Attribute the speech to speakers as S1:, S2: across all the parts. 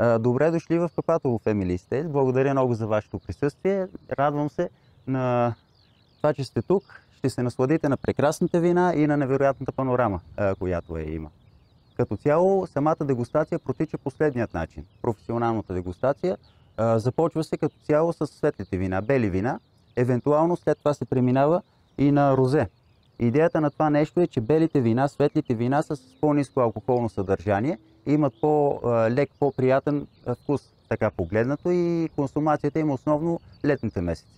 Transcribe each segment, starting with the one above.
S1: Добре дошли в Капатово Family Estate. Благодаря много за вашето присъствие. Радвам се на това, че сте тук. Ще се насладите на прекрасната вина и на невероятната панорама, която има. Като цяло, самата дегустация протича последният начин. Професионалната дегустация започва се като цяло с светлите вина, бели вина. Евентуално след това се преминава и на розе. Идеята на това нещо е, че белите вина, светлите вина са с по-ниско алкохолно съдържание и имат по-лек, по-приятен вкус, така погледнато, и консумацията им основно летните месеци.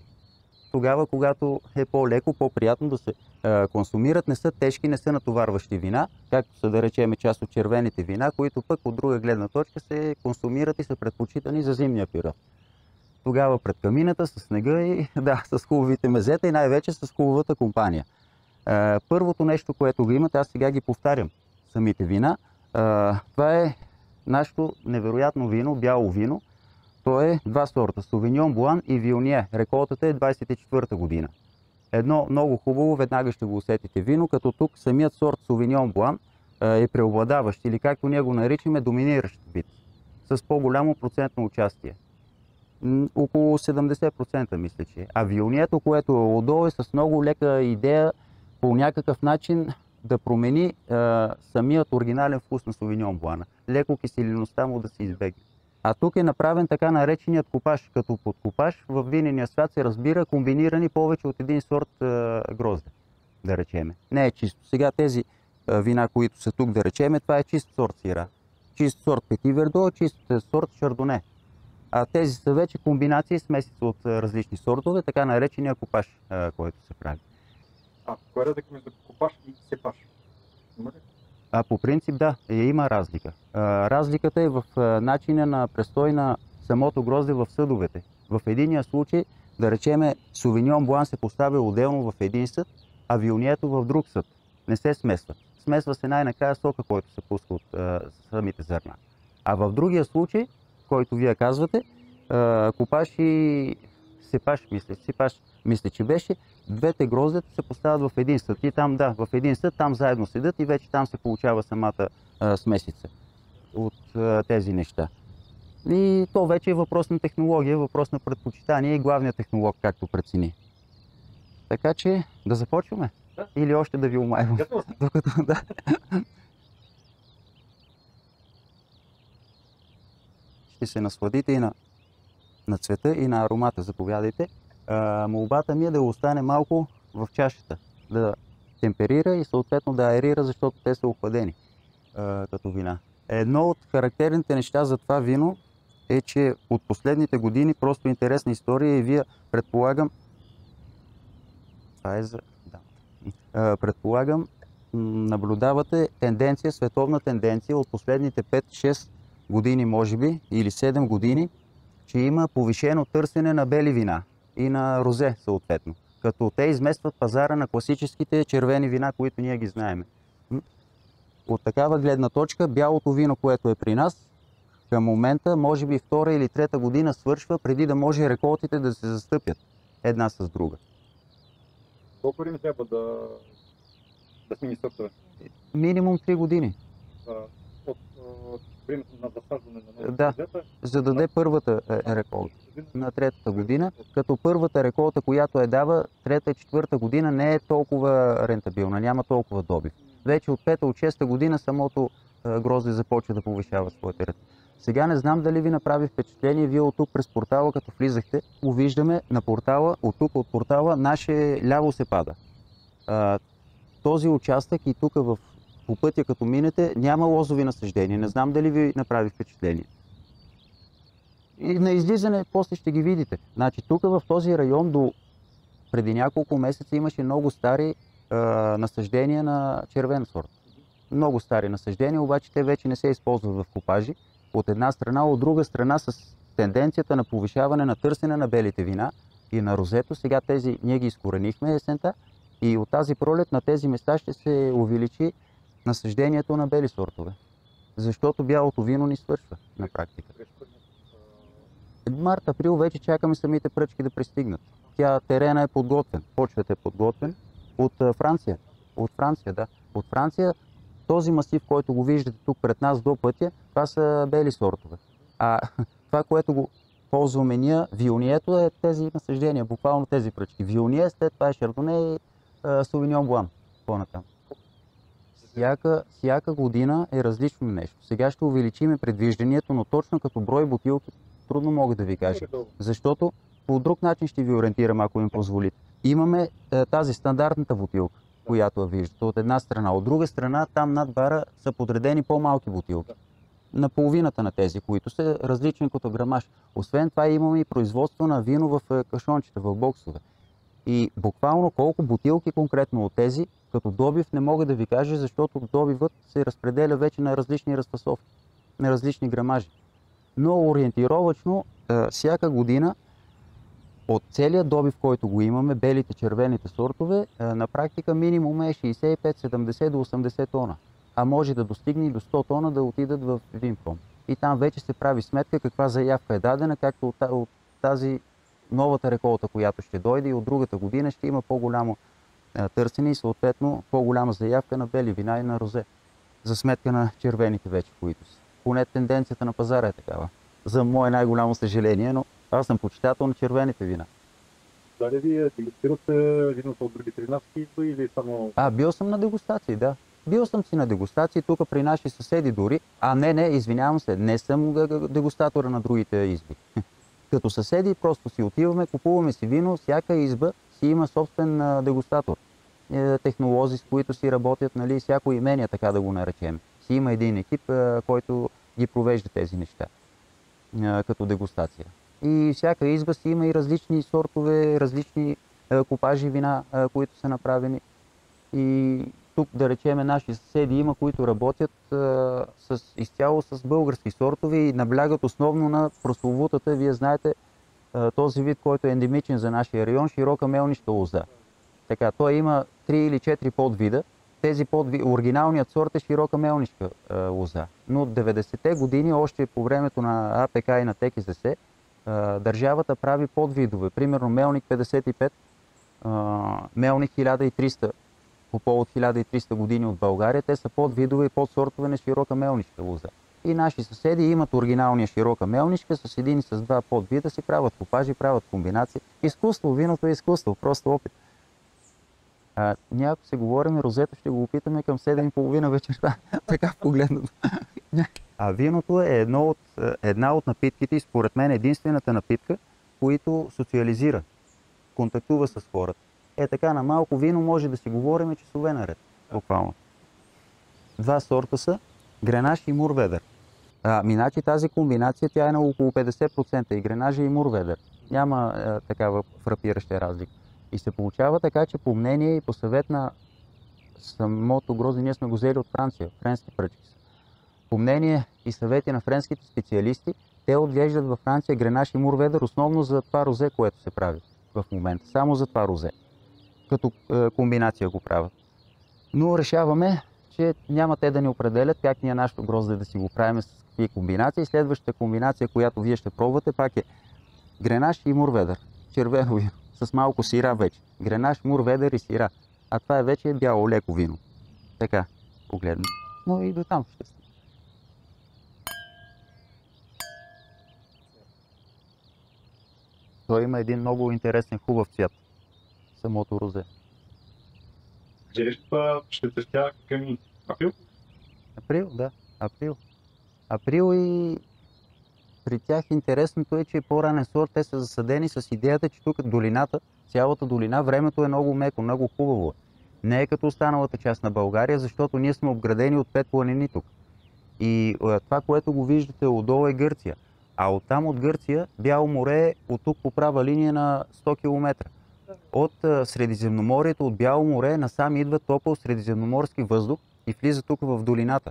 S1: Тогава, когато е по-леко, по-приятно да се консумират, не са тежки, не са натоварващи вина, както са, да речем, част от червените вина, които пък от друга гледна точка се консумират и са предпочитани за зимния период. Тогава пред камината, с снега и с хубавите мезета и най-вече с хубавата компания. Първото нещо, което го имате, аз сега ги повтарям, самите вина. Това е нашето невероятно вино, бяло вино. То е два сорта, Sauvignon Blanc и Viognier. Реколтата е 24-та година. Едно много хубаво, веднага ще го усетите вино, като тук самият сорт Sauvignon Blanc е преобладаващ, или както ние го наричаме, доминиращ вид, с по-голямо процентно участие. Около 70% мисля, че. А Viognier, което е отдолу, е с много лека идея по някакъв начин да промени самият оригинален вкус на Sauvignon Blanc. Леко киселиността му да се избегне. А тук е направен така нареченият купаж. Като под купаж в винения свят се разбира комбинирани повече от един сорт грозде, да речеме. Не е чисто. Сега тези вина, които са тук, да речеме, това е чист сорт сира. Чист сорт Petit Verdot, чист сорт Chardonnay. А тези са вече комбинации, смесица от различни сортове, така наречения купаж, който се прави.
S2: Кой е разлика между купаж и сепаж? Има ли?
S1: По принцип да, има разлика. Разликата е в начина на престой на самото грозде в съдовете. В единия случай, да речеме, Sauvignon Blanc се поставя отделно в един съд, а Viognier в друг съд. Не се смесва. Смесва се най-накрая сока, който се пуска от самите зърна. А в другия случай, който вие казвате, купаж и сепаж, мисля, че беше, двете гроздета се поставят в един съд. И там, в един съд, там заедно седят и вече там се получава самата смесица от тези неща. И то вече е въпрос на технология, въпрос на предпочитание и главният технолог както прецени. Така че да започваме.
S2: Да.
S1: Или още да ви умайвам. Докато, да. Ще се насладите и на цвета и на аромата. Заповядайте. Молбата ми е да остане малко в чашата, да темперира и съответно да аерира, защото те са охладени като вина. Едно от характерните неща за това вино е, че от последните години, просто интересна история, и вие предполагам, наблюдавате тенденция, световна тенденция от последните 5-6 години, може би, или 7 години, че има повишено търсене на бели вина и на розе съответно, като те изместват пазара на класическите червени вина, които ние ги знаем. От такава гледна точка, бялото вино, което е при нас, към момента, може би втора или трета година свършва, преди да може реколтите да се застъпят една с друга.
S2: Колко време трябва да смени сортове?
S1: Минимум 3 години.
S2: От времето на засаждане на новата
S1: розета, за да даде първата реколта на третата година, като първата реколта, която дава трета и четвърта година, не е толкова рентабилна, няма толкова добив. Вече от пета, от шеста година самото грозде започва да повишава своята ред. Сега не знам дали ви направи впечатление, вие от тук през портала, като влизахте, го виждаме на портала, от тук от портала, наше ляво се пада. Този участък и тук по пътя, като минете, няма лозови насаждения. Не знам дали ви направи впечатление. И на излизане после ще ги видите. Значи тук в този район преди няколко месеца имаше много стари насаждения на червен сорт. Много стари насаждения, обаче те вече не се използват в купажи. От една страна, от друга страна с тенденцията на повишаване на търсене на белите вина и на розето. Сега ние ги изкоренихме есента и от тази пролет на тези места ще се увеличи насъждението на бели сортове. Защото бялото вино ни свършва на практика. Март, април вече чакаме самите пръчки да пристигнат. Терена е подготвен, почвата е подготвен от Франция. От Франция, да. От Франция този масив, който го виждате тук пред нас до пътя, това са бели сортове. А това, което го ползваме ние, вионието е тези насъждения, буквално тези пръчки. Вионие, след това е шардоне и сувиньон блан по-натам. Всяка година е различно нещо. Сега ще увеличиме предвиждането, но точно като брой бутилки трудно мога да ви кажа. Защото по друг начин ще ви ориентирам, ако им позволите. Имаме тази стандартната бутилка, която я виждате от една страна. От друга страна, там над бара са подредени по-малки бутилки. На половината на тези, които са различни като грамаж. Освен това имаме и производство на вино в кашончета, в боксове. И буквално колко бутилки конкретно от тези, като добив не мога да ви кажа, защото добивът се разпределя вече на различни разфасовки, на различни грамажи. Но ориентировачно всяка година от целият добив, който го имаме, белите, червените сортове, на практика минимум е 65, 70 до 80 тона. А може да достигне и до 100 тона да отидат в Винпром. И там вече се прави сметка каква заявка е дадена, както от тази новата реколта, която ще дойде и от другата година ще има по-голямо търсене и съответно по-голяма заявка на бели вина и на розе. За сметка на червените вече, които са. Поне тенденцията на пазара е такава. За мое най-голямо съжаление, но аз съм почитател на червените вина.
S2: Дали вие дегустирате виното от други тринавски или само...
S1: Бил съм на дегустации, да. Бил съм си на дегустации тук при наши съседи дори. Извинявам се, не съм дегустатора на другите изби. Като съседи просто си отиваме, купуваме си вино, всяка изба си има собствен дегустатор. Технолози, с които си работят, нали, всяко имение, така да го наречем. Си има един екип, който ги провежда тези неща като дегустация. И всяка изба си има и различни сортове, различни купажи вина, които са направени. И тук, да речеме, наши съседи има, които работят изцяло с български сортове и наблягат основно на прословутата, вие знаете, този вид, който е ендемичен за нашия район, широка мелнишка лоза. Така, той има 3 или 4 подвида. Оригиналният сорт е широка мелнишка лоза. Но от 90-те години, още по времето на АПК и на ТКЗС, държавата прави подвидове. Примерно Мелник 55, Мелник 1300, по повод 1300 години от България, те са подвидове и подсортове на широка мелнишка лоза. И наши съседи имат оригиналния широка мелнишка, с един и с два подвида си правят купажи, правят комбинации. Изкуство, виното е изкуство, просто опит. Ние ако се говорим розето, ще го опитаме към 7:30 вечерта, така погледнато. А виното е една от напитките и според мен единствената напитка, която социализира, контактува с хората. Така, на малко вино може да си говорим часове наред, буквално. Два сорта са Гренаж и Мурведър. Иначе тази комбинация, тя е на около 50% и Гренажа и Мурведър. Няма такава фрапираща разлика. И се получава така, че по мнение и по съвет на самото грозде, ние сме го взели от Франция, френски пръчки са. По мнение и съвети на френските специалисти, те отглеждат във Франция Гренаж и Мурведър основно за това розе, което се прави в момента. Само за това розе. Като комбинация го правят. Но решаваме, че няма те да ни определят как ние нашето грозде да си го правим с какви комбинации. Следващата комбинация, която вие ще пробвате, пак е Гренаж и Мурведър. Червено вино. С малко сира вече. Гренаж, Мурведър и сира. А това е вече бяло леко вино. Така, погледно. Но и до там ще стане. Той има един много интересен, хубав цвят. Самото розе.
S2: Желеща ще цъфтя към април?
S1: Април, да. Април и при тях интересното е, че е по-ранен сорт. Те са засадени с идеята, че тук долината, цялата долина, времето е много меко, много хубаво. Не е като останалата част на България, защото ние сме обградени от 5 планини тук. И това, което го виждате отдолу е Гърция. А оттам от Гърция, Бяло море е от тук по права линия на 100 км. От Средиземноморието, от Бяло море, насам идва топъл средиземноморски въздух и влиза тук в долината.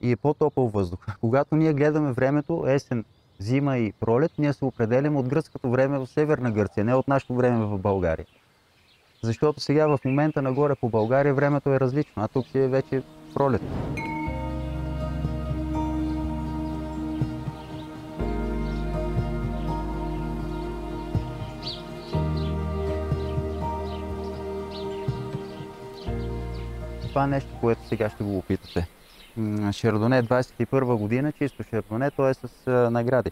S1: И е по-топъл въздух. Когато ние гледаме времето, есен, зима и пролет, ние се определяме от гръцкото време в Северна Гърция, не от нашето време в България. Защото сега в момента нагоре по България времето е различно, а тук си е вече пролет. Това нещо, което сега ще го опитате Шардоне 21 година, чисто шардоне, то е с награди,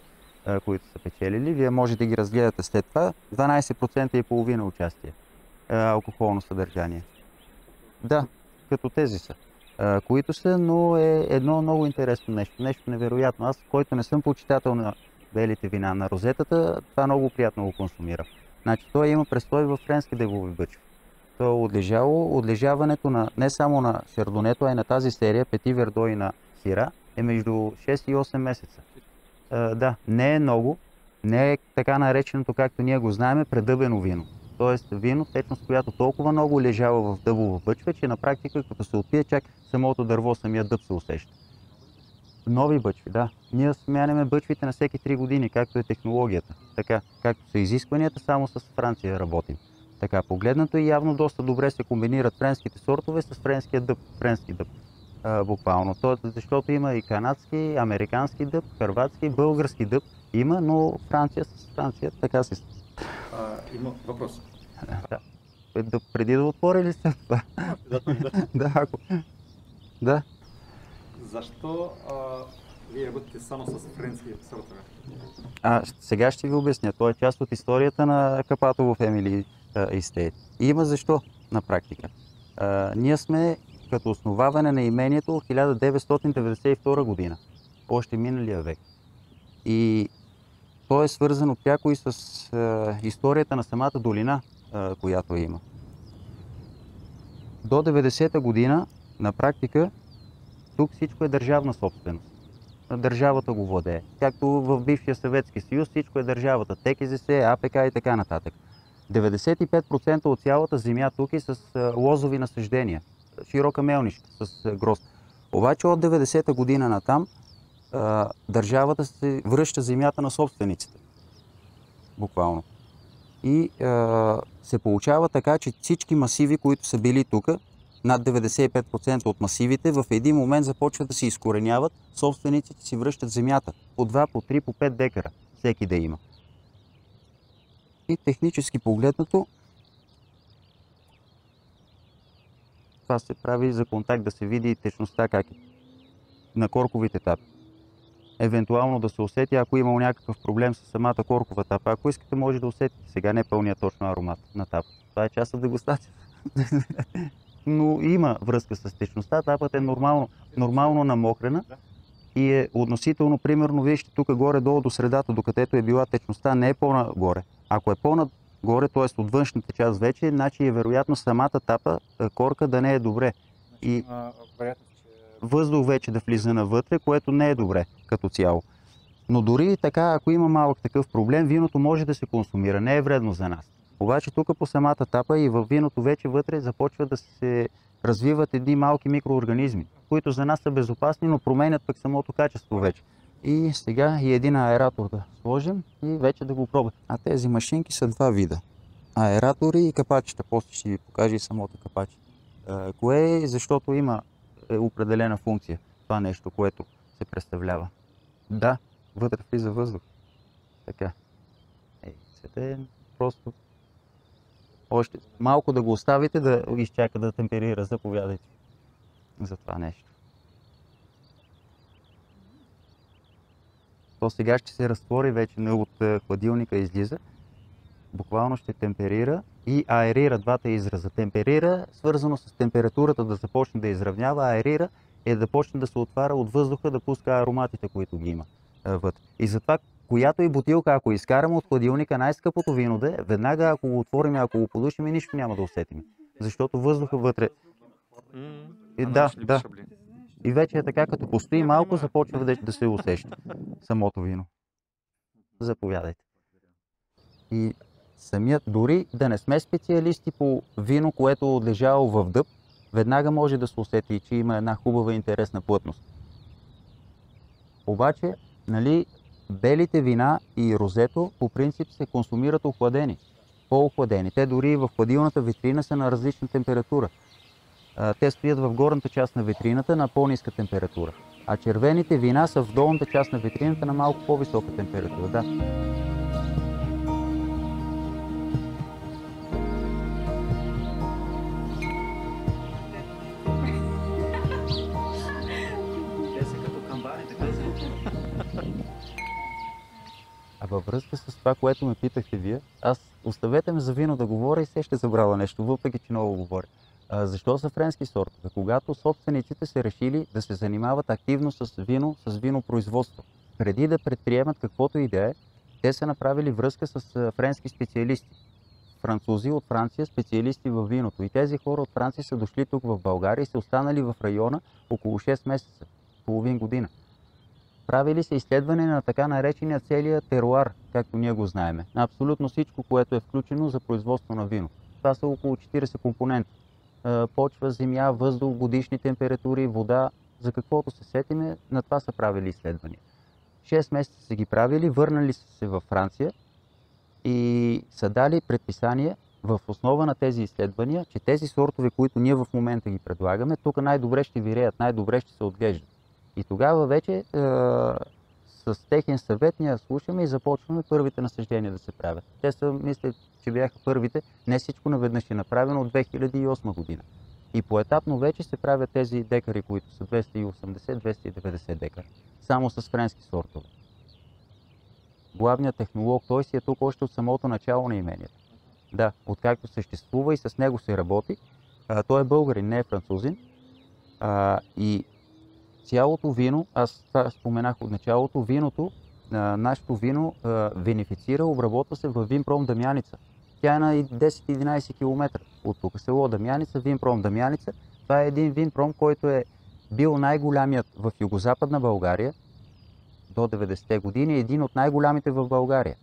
S1: които са печелили. Вие можете да ги разгледате след това. 12% и половина участие алкохолно съдържание. Да, като тези са. Които са, но е едно много интересно нещо, нещо невероятно. Аз, който не съм почитател на белите вина, на розетата, това много приятно го консумира. Значи той има престой в френски дъбови бъчви. То е отлежало. Отлежаването на, не само на шардонето, а и на тази серия, Пети Вердо и на Сира, е между 6 и 8 месеца. Да, не е много, не е така нареченото, както ние го знаем, предъбено вино. Тоест вино, течност, която толкова много лежава в дъбова бъчва, че на практика, като се отпие, чак самото дърво, самия дъб се усеща. Нови бъчви, да. Ние смяняме бъчвите на всеки 3 години, както е технологията. Така, както са изискванията, само с Франция работим. Така, погледнато и явно доста добре се комбинират френските сортове с френския дъб, френски дъб. Буквално. Защото има и канадски, американски дъб, хърватски, български дъб. Има, но Франция с Франция така се...
S2: Има въпрос.
S1: Да, преди да отворя ли сте това? Да, ако... Да.
S2: Защо вие работите само с френски сортове?
S1: Сега ще ви обясня. Това е част от историята на Капатово Family Estate. И има защо на практика. Ние сме като основаване на имението 1992 година. Още миналия век. И то е свързано пряко и с историята на самата долина, която има. До 90-та година, на практика, тук всичко е държавна собственост. Държавата го владее. Както в бившия Съветски съюз, всичко е държавата. ТКЗС, АПК и така нататък. 95% от цялата земя тук е с лозови насаждения. Широка мелнишка с грозд. Обаче от 90-та година натам държавата се връща земята на собствениците. Буквално. И се получава така, че всички масиви, които са били тук, над 95% от масивите, в един момент започват да се изкореняват, собствениците си връщат земята. По 2, по 3, по 5 декара. Всеки да има. И технически погледнато, това се прави за контакт, да се види течността как е на корковите тапи. Евентуално да се усети, ако имал някакъв проблем с самата коркова тапа. Ако искате, може да усетите. Сега не е пълния точно аромат на тапа. Това е част от дегустацията. Но има връзка с течността. Тапата е нормално намокрена и е относително, примерно, вижте тук горе-долу до средата, докъдето е била течността, не е по-нагоре. Ако е по-нагоре, т.е. от външната част вече, значи е вероятно самата тапа, корка да не е добре. И въздух вече да влиза навътре, което не е добре като цяло. Но дори и така, ако има малък такъв проблем, виното може да се консумира, не е вредно за нас. Обаче тук по самата тапа и във виното вече вътре започват да се развиват едни малки микроорганизми, които за нас са безопасни, но променят пък самото качество вече. И сега и един аератор да сложим и вече да го пробваме. А тези машинки са два вида. Аератори и капачета. После ще ви покажа и самото капаче. Кое е? Защото има определена функция. Това нещо, което се представлява. Да, вътре влиза въздух. Така. Сега е просто още малко да го оставите да изчака да темперира. Заповядайте за това нещо. То сега ще се разтвори вече, от хладилника излиза. Буквално ще темперира и аерира двата израза. Темперира, свързано с температурата да започне да изравнява, аерира е да почне да се отваря от въздуха, да пуска ароматите, които ги има вътре. И затова, която и бутилка, ако изкараме от хладилника, най-скъпото вино да е, веднага ако го отворим, ако го подушим, нищо няма да усетим. Защото въздуха вътре... Да. И вече е така, като постои малко, започва да се усеща самото вино. Заповядайте. И самият, дори да не сме специалисти по вино, което е отлежало в дъб, веднага може да се усети, че има една хубава интересна плътност. Обаче, нали, белите вина и розето по принцип се консумират охладени, по-охладени. Те дори в хладилната витрина са на различна температура. Те стоят в горната част на витрината на по-ниска температура. А червените вина са в долната част на витрината на малко по-висока температура. Да. във връзка с това, което ме питахте вие, аз оставете ме за вино да говоря и се ще забравя нещо, въпреки че много говоря. Защо са френски сортове? Когато собствениците са решили да се занимават активно с винопроизводство, преди да предприемат каквото и да е, те са направили връзка с френски специалисти. Французи от Франция, специалисти във виното. И тези хора от Франция са дошли тук в България и са останали в района около 6 месеца, половин година. Правили се изследване на така наречения целия теруар, както ние го знаеме. На абсолютно всичко, което е включено за производство на вино. Това са около 40 компонента. Почва, земя, въздух, годишни температури, вода. За каквото се сетиме, на това са правили изследвания. 6 месеца са ги правили, върнали са се във Франция и са дали предписание в основа на тези изследвания, че тези сортове, които ние в момента ги предлагаме, тук най-добре ще виреят, най-добре ще се отглеждат. И тогава вече с техен съвет ние слушаме и започваме първите насаждения да се правят. Те са, мисля, че бяха първите, не всичко наведнъж е направено от 2008 година. И поетапно вече се правят тези декари, които са 280-290 декара. Само с френски сортове. Главният технолог, той си е тук още от самото начало на имението. Да, откакто съществува и с него се работи. Той е българин, не е французин. И цялото вино, аз това споменах от началото, виното, нашето вино винифицира, обработва се във Винпром Дамяница. Тя е на 10-11 км от тук. Село Дамяница, Винпром Дамяница. Това е един винпром, който е бил най-голямият в Югозападна България до 90-те години, един от най-голямите в България.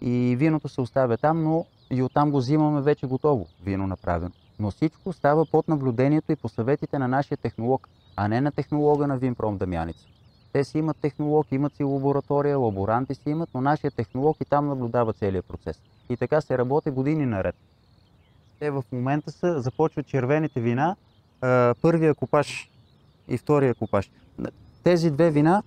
S1: И виното се оставя там, но и оттам го взимаме вече готово, вино направено. Но всичко става под наблюдението и по съветите на нашия технолог, а не на технолога на Винпром Дамяница. Те си имат технолог, имат си лаборатория, лаборанти си имат, но нашия технолог и там наблюдава целият процес. И така се работи години наред. Те в момента започват червените вина, първия купаж и втория купаж. Тези две вина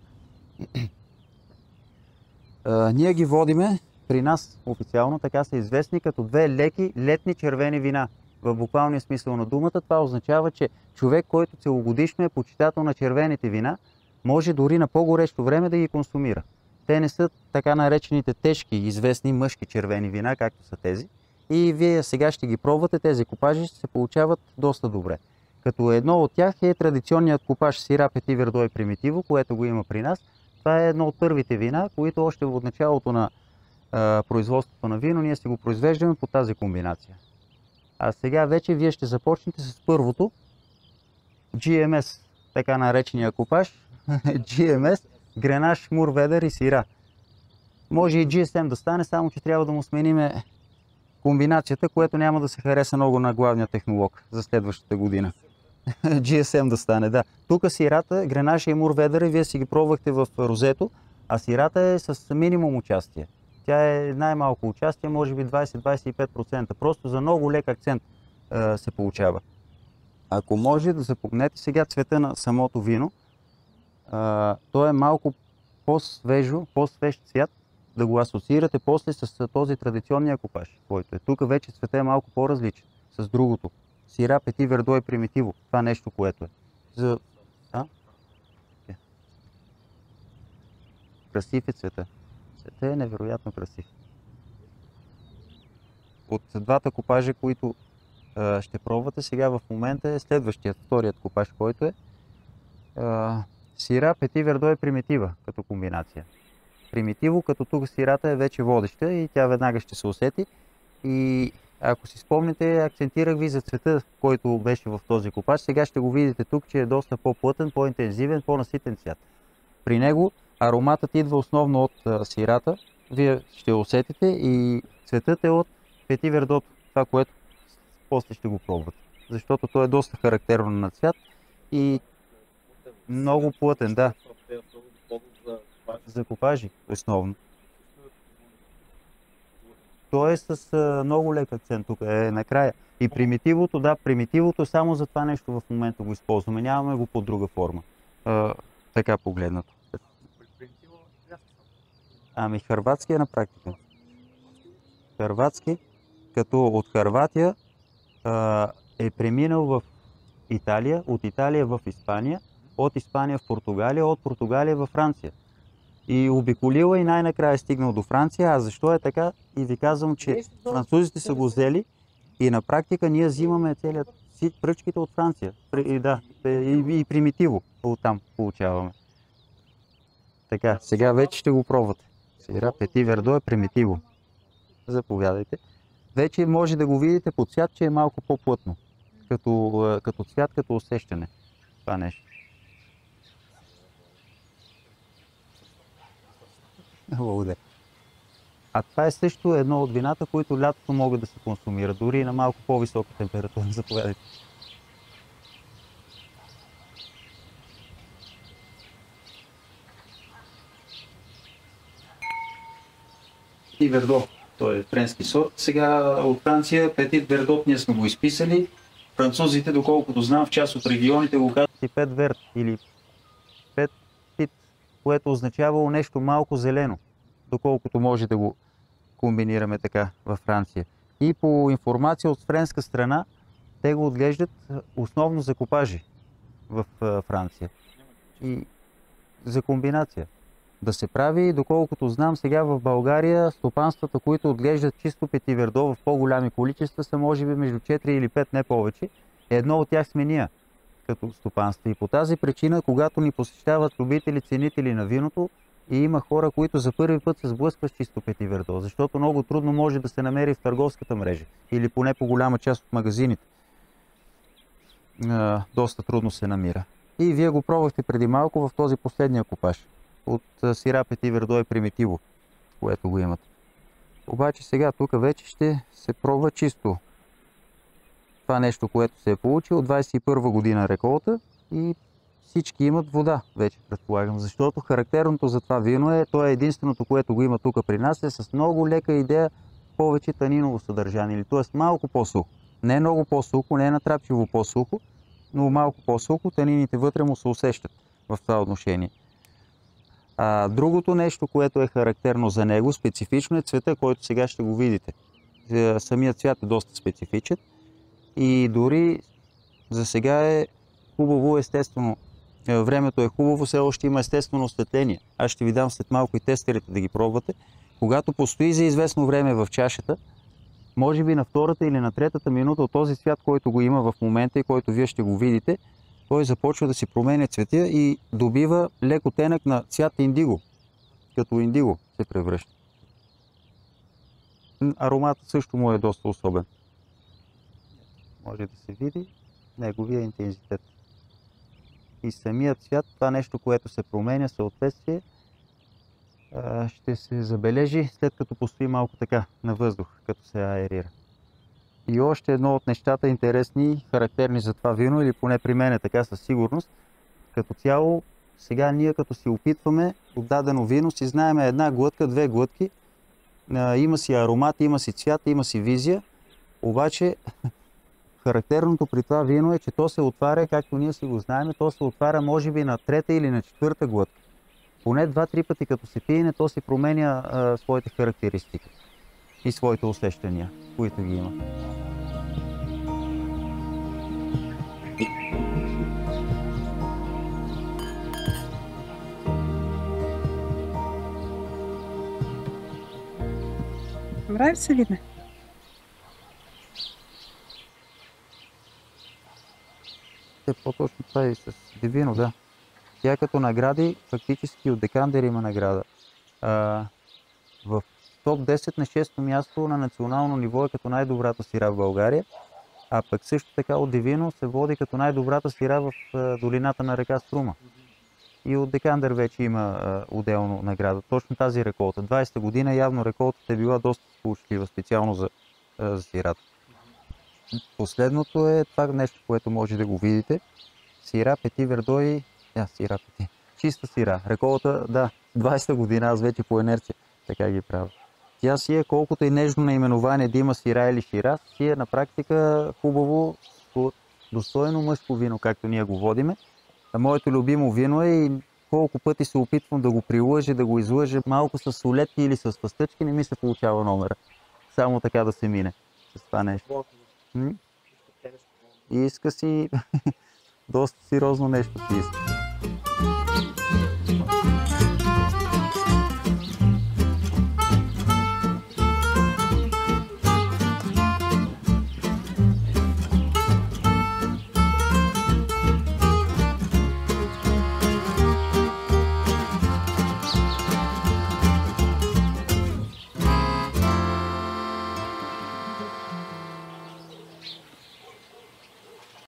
S1: ние ги водиме при нас официално, така са известни като две леки летни червени вина. В буквалния смисъл на думата това означава, че човек, който целогодишно е почитател на червените вина, може дори на по-горещо време да ги консумира. Те не са така наречените тежки, известни мъжки червени вина, както са тези. И вие сега ще ги пробвате, тези купажи ще се получават доста добре. Като едно от тях е традиционният купаж Сира Пети Вердой Примитиво, което го има при нас. Това е едно от първите вина, които още от началото на производството на вино ние си го произвеждаме по тази комбинация. А сега вече вие ще започнете с първото GMS, така наречения купаж. GMS, Гренаж, Мурведър и Сира. Може и GSM да стане, само че трябва да му смениме комбинацията, което няма да се хареса много на главния технолог за следващата година. GSM да стане, да. Тук сирата, Гренаша и Мурведъра, вие си ги пробвахте в розето, а сирата е с минимум участие. Тя е най-малко участие, може би 20-25%. Просто за много лек акцент се получава. Ако може да запомнете сега цвета на самото вино, то е малко по-свеж цвят, да го асоциирате после с този традиционния купаж, който е. Тук вече цветът е малко по-различен с другото. Сира Пети Вердой Примитиво, това нещо, което е. Красив е цвета. Цветът е невероятно красив. От двата купажа, които ще пробвате сега в момента, е следващият, вторият купаж, който е Сира Пети Вердой Примитива като комбинация. Примитиво, като тук сирата е вече водеща и тя веднага ще се усети. И ако си спомните, акцентирах ви за цвета, който беше в този купаж. Сега ще го видите тук, че е доста по-плътен, по-интензивен, по-наситен цвят. При него ароматът идва основно от сирата. Вие ще усетите и цветът е от Пети Вердот, това, което после ще го пробвате. Защото той е доста характерно на цвят и много плътен, да. За купажи, основно. Той е с много лек акцент тук, е накрая. И примитивото, да, примитивото само за това нещо в момента го използваме. Нямаме го под друга форма. Така погледнато. Ами хърватски е на практика. Хърватски, като от Хърватия е преминал в Италия, от Италия в Испания, от Испания в Португалия, от Португалия във Франция. И обиколила и най-накрая е стигнал до Франция. А защо е така? И ви казвам, че французите са го взели и на практика ние взимаме целият пръчките от Франция. Да, и примитиво оттам получаваме. Така, сега вече ще го пробвате. Сира Пети Вердо е примитиво. Заповядайте. Вече може да го видите по цвят, че е малко по-плътно. Като цвят, като усещане. Това нещо. Благодаря. А това е също едно от вината, които лятото могат да се консумират, дори и на малко по-висока температура. Заповядайте. Пети Вердо, той е френски сорт. Сега от Франция Петит Вердот ние сме го изписали. Французите, доколкото знам, в част от регионите го казват и Пет Верт или Пет Пит, което означава нещо малко зелено, доколкото може да го комбинираме така във Франция. И по информация от френска страна, те го отглеждат основно за купажи в Франция. И за комбинация да се прави. Доколкото знам, сега в България стопанствата, които отглеждат чисто Пети Вердо в по-голями количества, са може би между 4 или 5, не повече. Едно от тях сме ние като стопанство. И по тази причина, когато ни посещават любители, ценители на виното, и има хора, които за първи път се сблъскват с чисто Пети Вердо, защото много трудно може да се намери в търговската мрежа или поне по голяма част от магазините. Доста трудно се намира. И вие го пробвахте преди малко в този последния купаж от сира Пети Вердо и примитиво, което го имате. Обаче сега тук вече ще се пробва чисто това нещо, което се е получило от 21 година реколта и всички имат вода, вече предполагам, защото характерното за това вино е, то е единственото, което го има тук при нас, е с много лека идея повече таниново съдържание, или т.е. малко по-сухо. Не много по-сухо, не е натрапчиво по-сухо, но малко по-сухо, танините вътре му се усещат в това отношение. Другото нещо, което е характерно за него, специфично е цвета, който сега ще го видите. Самият цвят е доста специфичен и дори за сега е хубаво, естествено, времето е хубаво, все още има естествено осветление. Аз ще ви дам след малко и тестерите да ги пробвате. Когато постои за известно време в чашата, може би на втората или на третата минута от този цвят, който го има в момента и който вие ще го видите, той започва да си променя цветя и добива леко тенък на цвят индиго. Като индиго се превръща. Ароматът също му е доста особен. Може да се види неговия интензитет. И самият цвят, това нещо, което се променя, съответствие, ще се забележи след като постои малко така на въздух, като се аерира. И още едно от нещата интересни, характерни за това вино, или поне при мен е така със сигурност, като цяло, сега ние като си опитваме от дадено вино, си знаем една глътка, две глътки, има си аромат, има си цвят, има си визия, обаче характерното при това вино е, че то се отваря, както ние си го знаем, то се отваря може би на трета или на четвърта глътка. Поне 2-3 пъти като се пиене, то си променя своите характеристики и своите усещания, които ги има.
S3: Нравится видно?
S1: По-точно това и с Дивино, да. Тя като награди, фактически от Декандер има награда. В топ 10 на 6-то място на национално ниво е като най-добрата сира в България, а пък също така от Дивино се води като най-добрата сира в долината на река Струма. И от Декандер вече има отделно награда. Точно тази реколта. 20-та година явно реколтата е била доста сполучлива, специално за сирата. Последното е това нещо, което може да го видите. Сира Пети Вердо и... сира Пети. Чиста сира. Реколта, да, 20-та година, аз вече по инерция така ги правя. Тя си е, колкото и нежно наименование да има сира или шира, си е на практика хубаво, достойно мъжко вино, както ние го водиме. Моето любимо вино е и колко пъти се опитвам да го прилъжа, да го излъжа малко с солетки или с пастъчки, не ми се получава номера. Само така да се мине с това нещо. И иска си доста сериозно нещо си иска.